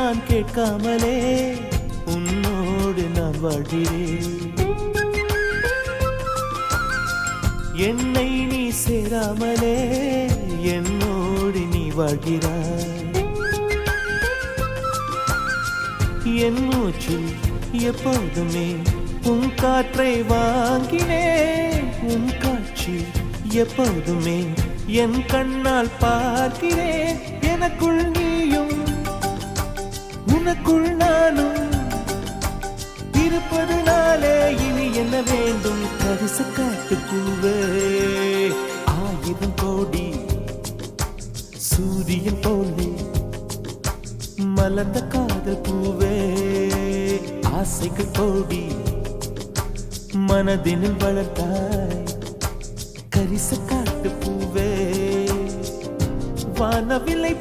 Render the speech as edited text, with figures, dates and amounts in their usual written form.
நான் கேட்காமலே உன்னோடு நான் வாழ்கிறேன். என்னை நீ சேராமலே என்னோடு நீ வாழ்கிறாய். என் மூச்சில் எப்போதுமே உன் காற்றை வாங்கினேன். உன் காட்சி எப்போதுமே என் கண்ணால் பார்க்கிறேன். எனக்குள் நீயும் உனக்குள் நானும் இருப்பதனாலே இனி என்ன வேண்டும்? கரிச காட்டு பூவே, 1000 கோடி சூரியன் போலே மலர்ந்த காதல் பூவே, ஆசைகள் கோடி மனதினில் வளர்த்தாய். கரிச காட்டு பூவே, வானவில்லை